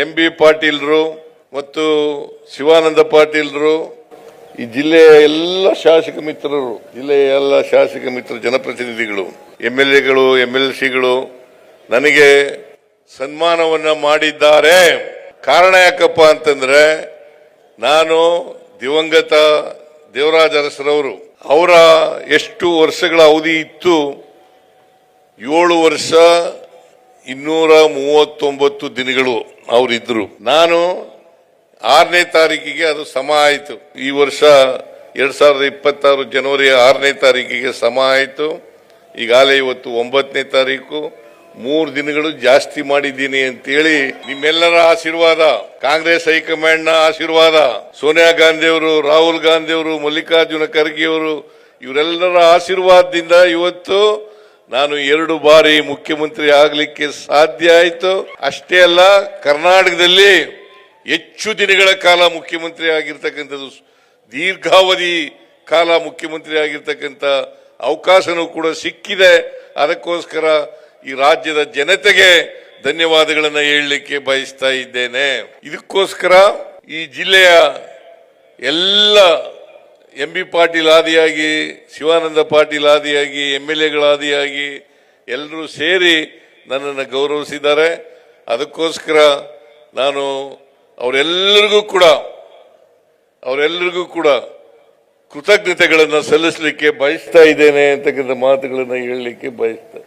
MB ಪಾಟೀಲ್ರು ಮತ್ತು ಶಿವಾನಂದ ಪಾಟೀಲ್ರು, ಈ ಜಿಲ್ಲೆಯ ಎಲ್ಲ ಶಾಸಕ ಮಿತ್ರರು, ಜಿಲ್ಲೆಯ ಎಲ್ಲ ಶಾಸಕ ಮಿತ್ರರು, ಜನಪ್ರತಿನಿಧಿಗಳು, MLAಗಳು, MLCಗಳು ನನಗೆ ಸನ್ಮಾನವನ್ನ ಮಾಡಿದ್ದಾರೆ. ಕಾರಣ ಯಾಕಪ್ಪ ಅಂತಂದ್ರೆ, ನಾನು ದಿವಂಗತ ದೇವರಾಜ ಅರಸರವರು ಅವರ ಎಷ್ಟು ವರ್ಷಗಳ ಅವಧಿ ಇತ್ತು, 7 ವರ್ಷ 239 ದಿನಗಳು ಅವರಿದ್ರು. ನಾನು 6ನೇ ತಾರೀಕಿಗೆ ಅದು ಸಮ ಆಯಿತು. ಈ ವರ್ಷ 2026 ಜನವರಿ 6ನೇ ತಾರೀಕಿಗೆ ಸಮ ಆಯಿತು. ಈಗಾಗಲೇ ಇವತ್ತು 9ನೇ ತಾರೀಕು, 3 ದಿನಗಳು ಜಾಸ್ತಿ ಮಾಡಿದ್ದೀನಿ ಅಂತೇಳಿ ನಿಮ್ಮೆಲ್ಲರ ಆಶೀರ್ವಾದ, ಕಾಂಗ್ರೆಸ್ ಹೈಕಮಾಂಡ್ ನ ಆಶೀರ್ವಾದ, ಸೋನಿಯಾ ಗಾಂಧಿ ಅವರು, ರಾಹುಲ್ ಗಾಂಧಿ ಅವರು, ಮಲ್ಲಿಕಾರ್ಜುನ ಖರ್ಗೆ ಅವರು, ಇವರೆಲ್ಲರ ಆಶೀರ್ವಾದದಿಂದ ಇವತ್ತು ನಾನು 2 ಬಾರಿ ಮುಖ್ಯಮಂತ್ರಿ ಆಗಲಿಕ್ಕೆ ಸಾಧ್ಯ ಆಯಿತು. ಅಷ್ಟೇ ಅಲ್ಲ, ಕರ್ನಾಟಕದಲ್ಲಿ ಹೆಚ್ಚು ದಿನಗಳ ಕಾಲ ಮುಖ್ಯಮಂತ್ರಿ ಆಗಿರ್ತಕ್ಕಂಥದ್ದು, ದೀರ್ಘಾವಧಿ ಕಾಲ ಮುಖ್ಯಮಂತ್ರಿ ಆಗಿರ್ತಕ್ಕಂಥ ಅವಕಾಶನೂ ಕೂಡ ಸಿಕ್ಕಿದೆ. ಅದಕ್ಕೋಸ್ಕರ ಈ ರಾಜ್ಯದ ಜನತೆಗೆ ಧನ್ಯವಾದಗಳನ್ನು ಹೇಳಲಿಕ್ಕೆ ಬಯಸ್ತಾ ಇದ್ದೇನೆ. ಇದಕ್ಕೋಸ್ಕರ ಈ ಜಿಲ್ಲೆಯ ಎಲ್ಲ MB ಪಾಟೀಲ್ ಆದಿಯಾಗಿ, ಶಿವಾನಂದ ಪಾಟೀಲ್ ಆದಿಯಾಗಿ, MLAಗಳ ಆದಿಯಾಗಿ ಎಲ್ಲರೂ ಸೇರಿ ನನ್ನನ್ನು ಗೌರವಿಸಿದ್ದಾರೆ. ಅದಕ್ಕೋಸ್ಕರ ನಾನು ಅವರೆಲ್ಲರಿಗೂ ಕೂಡ ಕೃತಜ್ಞತೆಗಳನ್ನು ಸಲ್ಲಿಸಲಿಕ್ಕೆ ಬಯಸ್ತಾ ಇದ್ದೇನೆ ಅಂತಕ್ಕಂಥ ಮಾತುಗಳನ್ನು ಹೇಳಲಿಕ್ಕೆ ಬಯಸ್ತಾ